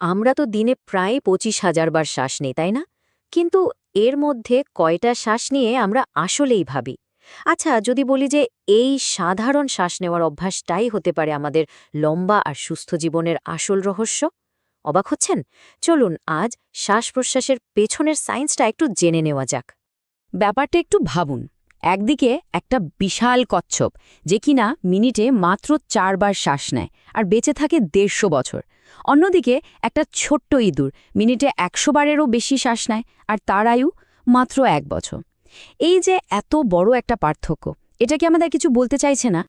আমরা তো দিনে প্রায় 25,000 বার শ্বাস নিই, তাই না? কিন্তু এর মধ্যে কয়টা শ্বাস নিয়ে আমরা আসলেই ভাবি? আচ্ছা, যদি বলি যে এই সাধারণ শ্বাস নেওয়ার অভ্যাসটাই হতে পারে আমাদের লম্বা আর সুস্থ জীবনের আসল রহস্য? অবাক হচ্ছেন? চলুন আজ শ্বাস-প্রশ্বাসের পেছনের সায়েন্সটা একটু জেনে নেওয়া যাক। ব্যাপারটা একটু ভাবুন। একদিকে একটা বিশাল কচ্ছপ যে কিনা মিনিটে মাত্র 4 বার শ্বাস নেয় আর বেঁচে থাকে 150 বছর। অন্যদিকে একটা ছোট্ট ইঁদুর মিনিটে 100 বারেরও বেশি শ্বাস নেয় আর তার আয়ু মাত্র 1 বছর। এই যে এত বড় একটা পার্থক্য, এটা কি আমাদের কিছু বলতে চাইছে না?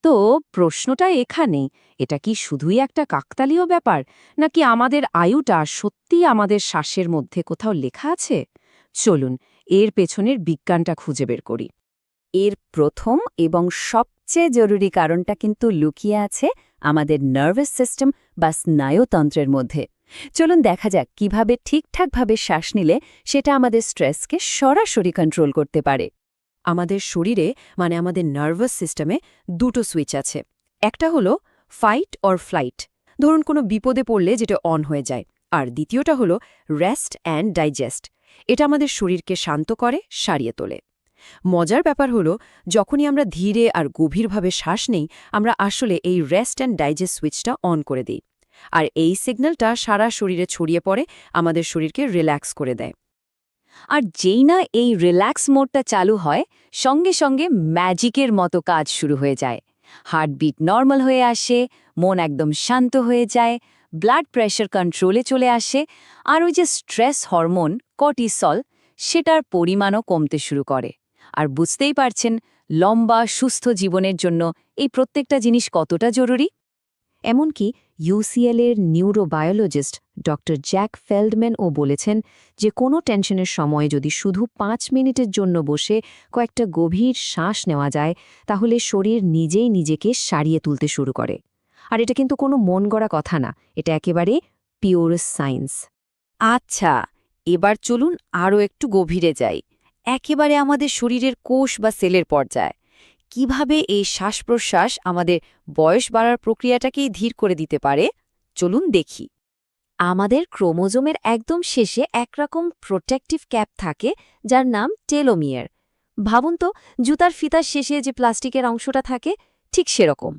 তো প্রশ্নটা এখানেই, এটা কি শুধুই একটা কাকতালীয় ব্যাপার, নাকি আমাদের আয়ুটা সত্যিই আমাদের শ্বাসের মধ্যে কোথাও লেখা আছে? চলুন এর পেছনের বিজ্ঞানটা খুঁজে বের করি। এর প্রথম এবং সবচেয়ে জরুরি কারণটা কিন্তু লুকিয়ে আছে আমাদের নার্ভাস সিস্টেম বা স্নায়ুতন্ত্রের মধ্যে। চলুন দেখা যাক কিভাবে ঠিকঠাকভাবে শ্বাস নিলে সেটা আমাদের স্ট্রেসকে সরাসরি কন্ট্রোল করতে পারে। আমাদের শরীরে, মানে আমাদের নার্ভাস সিস্টেমে দুটো সুইচ আছে। একটা হলো ফাইট অর ফ্লাইট, ধরুন কোনো বিপদে পড়লে যেটা অন হয়ে যায়। আর দ্বিতীয়টা হলো রেস্ট অ্যান্ড ডাইজেস্ট, এটা আমাদের শরীরকে শান্ত করে, সারিয়ে তোলে। মজার ব্যাপার হলো, যখনই আমরা ধীরে আর গভীরভাবে শ্বাস নেই, আমরা আসলে এই রেস্ট অ্যান্ড ডাইজেস্ট সুইচটা অন করে দিই। আর এই সিগন্যালটা সারা শরীরে ছড়িয়ে পড়ে, আমাদের শরীরকে রিল্যাক্স করে দেয়। আর যেই না এই রিল্যাক্স মোডটা চালু হয়, সঙ্গে সঙ্গে ম্যাজিকের মতো কাজ শুরু হয়ে যায়। হার্টবিট নর্মাল হয়ে আসে, মন একদম শান্ত হয়ে যায়, ব্লাড প্রেশার কন্ট্রোলে চলে আসে, আর ওই যে স্ট্রেস হরমোন কর্টিসল, সেটার পরিমাণও কমতে শুরু করে। আর বুঝতেই পারছেন, লম্বা সুস্থ জীবনের জন্য এই প্রত্যেকটা জিনিস কতটা জরুরি। এমনকি ইউসিএল-এর নিউরোবায়োলজিস্ট ডক্টর জ্যাক ফেল্ডম্যানও বলেছেন যে কোনো টেনশনের সময় যদি শুধু 5 মিনিটের জন্য বসে কয়েকটা গভীর শ্বাস নেওয়া যায়, তাহলে শরীর নিজেই নিজেকে সারিয়ে তুলতে শুরু করে। আর এটা কিন্তু কোনো মন গড়া কথা না, এটা একেবারে পিওর সায়েন্স। আচ্ছা, এবার চলুন আরও একটু গভীরে যাই, একেবারে আমাদের শরীরের কোষ বা সেলের পর্যায়ে। কিভাবে এই শ্বাস-প্রশ্বাস আমাদের বয়স বাড়ার প্রক্রিয়াটাকেই ধীর করে দিতে পারে, চলুন দেখি। আমাদের ক্রোমোজোমের একদম শেষে একরকম প্রোটেক্টিভ ক্যাপ থাকে, যার নাম টেলোমিয়ার। ভাবুন তো, জুতার ফিতার শেষে যে প্লাস্টিকের অংশটা থাকে, ঠিক সেরকম।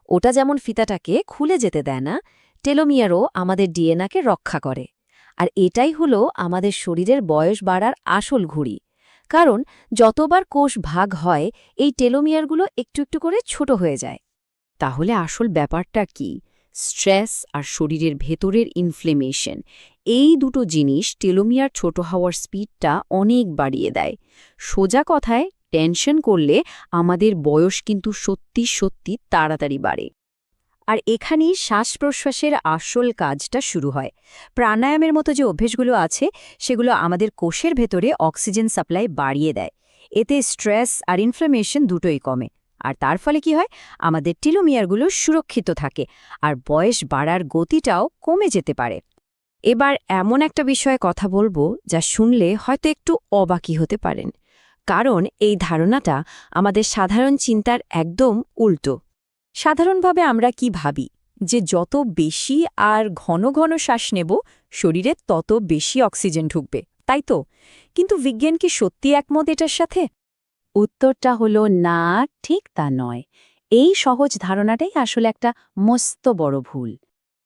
ওটা যেমন ফিতাটাকে খুলে যেতে দেয় না, টেলোমিয়ারও আমাদের ডিএনএকে রক্ষা করে। আর এটাই হলো আমাদের শরীরের বয়স বাড়ার আসল ঘুড়ি। কারণ যতবার কোষ ভাগ হয়, এই টেলোমিয়ারগুলো একটু একটু করে ছোট হয়ে যায়। তাহলে আসল ব্যাপারটা কি? স্ট্রেস আর শরীরের ভেতরের ইনফ্লেমেশন, এই দুটো জিনিস টেলোমিয়ার ছোট হওয়ার স্পিডটা অনেক বাড়িয়ে দেয়। সোজা কথায়, টেনশন করলে আমাদের বয়স কিন্তু সত্যি সত্যি তাড়াতাড়ি বাড়ে। আর এখানেই শ্বাস-প্রশ্বাসের আসল কাজটা শুরু হয়। প্রাণায়ামের মতো যে অভ্যেসগুলো আছে, সেগুলো আমাদের কোষের ভেতরে অক্সিজেন সাপ্লাই বাড়িয়ে দেয়। এতে স্ট্রেস আর ইনফ্লামেশন দুটোই কমে। আর তার ফলে কি হয়? আমাদের টেলোমিয়ারগুলো সুরক্ষিত থাকে, আর বয়স বাড়ার গতিটাও কমে যেতে পারে। এবার এমন একটা বিষয়ে কথা বলবো যা শুনলে হয়তো একটু অবাকই হতে পারেন, কারণ এই ধারণাটা আমাদের সাধারণ চিন্তার একদম উল্টো। সাধারণভাবে আমরা কি ভাবি যে যত বেশি আর ঘন ঘন শ্বাস নেব, শরীরে তত বেশি অক্সিজেন ঢুকবে, তাই তো? কিন্তু বিজ্ঞান কি সত্যি একমত এটার সাথে? উত্তরটা হলো না, ঠিক তা নয়। এই সহজ ধারণাটাই আসলে একটা মস্ত বড় ভুল।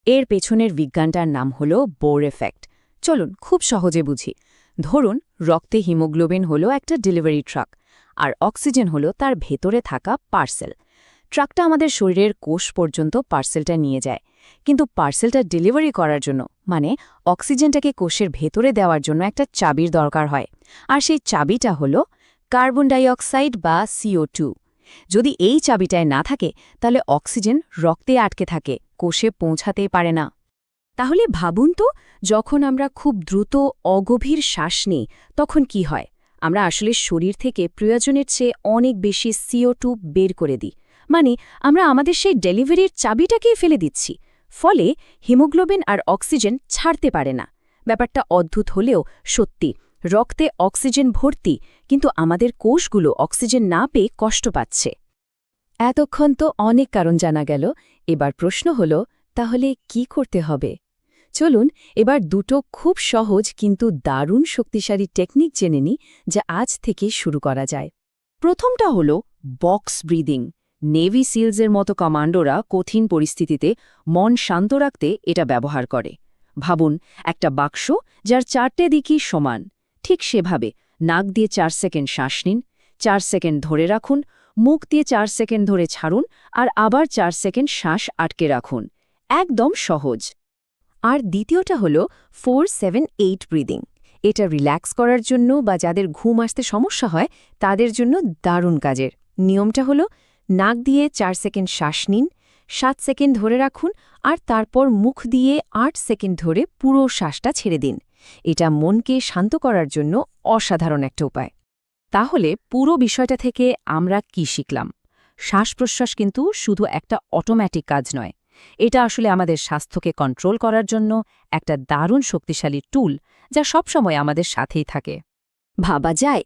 এর পেছনের বিজ্ঞানটার নাম হলো বোর এফেক্ট। চলুন খুব সহজে বুঝি। ধরুন রক্তে হিমোগ্লোবিন হলো একটা ডেলিভারি ট্রাক, আর অক্সিজেন হলো তার ভেতরে থাকা পার্সেল। ট্রাকটা আমাদের শরীরের কোষ পর্যন্ত পার্সেলটা নিয়ে যায়, কিন্তু পার্সেলটা ডেলিভারি করার জন্য, মানে অক্সিজেনটাকে কোষের ভেতরে দেওয়ার জন্য একটা চাবির দরকার হয়। আর সেই চাবিটা হলো কার্বন ডাইঅক্সাইড বা CO2। যদি এই চাবিটায় না থাকে, তাহলে অক্সিজেন রক্তে আটকে থাকে, কোষে পৌঁছাতেই পারে না। তাহলে ভাবুন তো, যখন আমরা খুব দ্রুত অগভীর শ্বাস নিই, তখন কি হয়? আমরা আসলে শরীর থেকে প্রয়োজনের চেয়ে অনেক বেশি CO2 বের করে দিই। মানে আমরা আমাদের সেই ডেলিভারির চাবিটাকেই ফেলে দিচ্ছি। ফলে হিমোগ্লোবিন আর অক্সিজেন ছাড়তে পারে না। ব্যাপারটা অদ্ভুত হলেও সত্যি, রক্তে অক্সিজেন ভর্তি, কিন্তু আমাদের কোষগুলো অক্সিজেন না পেয়ে কষ্ট পাচ্ছে। এতক্ষণ তো অনেক কারণ জানা গেল। এবার প্রশ্ন হল, তাহলে কি করতে হবে? চলুন এবার দুটো খুব সহজ কিন্তু দারুণ শক্তিশালী টেকনিক জেনে নিই যা আজ থেকে শুরু করা যায়। প্রথমটা হলো বক্স ব্রিদিং। নেভি সিলসের মতো কমান্ডোরা কঠিন পরিস্থিতিতে মন শান্ত রাখতে এটা ব্যবহার করে। ভাবুন একটা বাক্স যার 4টে দিকই সমান। ঠিক সেভাবে নাক দিয়ে 4 সেকেন্ড শ্বাস নিন, 4 সেকেন্ড ধরে রাখুন, মুখ দিয়ে 4 সেকেন্ড ধরে ছাড়ুন আর আবার 4 সেকেন্ড শ্বাস আটকে রাখুন। একদম সহজ। আর দ্বিতীয়টা হলো 4-7-8 ব্রিদিং। এটা রিল্যাক্স করার জন্য বা যাদের ঘুম আসতে সমস্যা হয় তাদের জন্য দারুণ কাজের। নিয়মটা হলো নাক দিয়ে 4 সেকেন্ড শ্বাস নিন, 7 সেকেন্ড ধরে রাখুন আর তারপর মুখ দিয়ে 8 সেকেন্ড ধরে পুরো শ্বাসটা ছেড়ে দিন। এটা মনকে শান্ত করার জন্য অসাধারণ একটা উপায়। তাহলে পুরো বিষয়টা থেকে আমরা কি শিখলাম? শ্বাস-প্রশ্বাস কিন্তু শুধু একটা অটোমেটিক কাজ নয়। এটা আসলে আমাদের স্বাস্থ্যকে কন্ট্রোল করার জন্য একটা দারুণ শক্তিশালী টুল, যা সবসময় আমাদের সাথেই থাকে। ভাবা যায়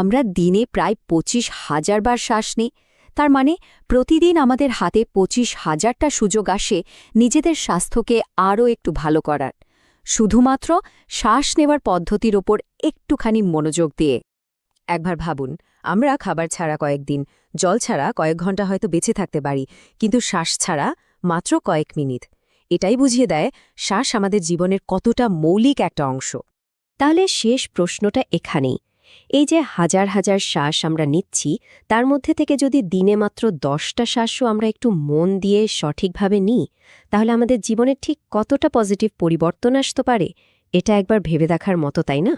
আমরা দিনে প্রায় 25,000 বার শ্বাস নিই। তার মানে প্রতিদিন আমাদের হাতে 25,000টা সুযোগ আসে নিজেদের স্বাস্থ্যকে আরও একটু ভালো করার, শুধুমাত্র শ্বাস নেওয়ার পদ্ধতির ওপর একটুখানি মনোযোগ দিয়ে। একবার ভাবুন, আমরা খাবার ছাড়া কয়েকদিন, জল ছাড়া কয়েক ঘন্টা হয়তো বেঁচে থাকতে পারি, কিন্তু শ্বাস ছাড়া মাত্র কয়েক মিনিট। এটাই বুঝিয়ে দেয় শ্বাস আমাদের জীবনের কতটা মৌলিক একটা অংশ। তাহলে শেষ প্রশ্নটা এখানেই। এই যে হাজার হাজার শ্বাস আমরা নিচ্ছি, তার মধ্যে থেকে যদি দিনে মাত্র 10টা শ্বাসও আমরা একটু মন দিয়ে সঠিকভাবে নিই, তাহলে আমাদের জীবনে ঠিক কতটা পজিটিভ পরিবর্তন আসতে পারে, এটা একবার ভেবে দেখার মতো, তাই না?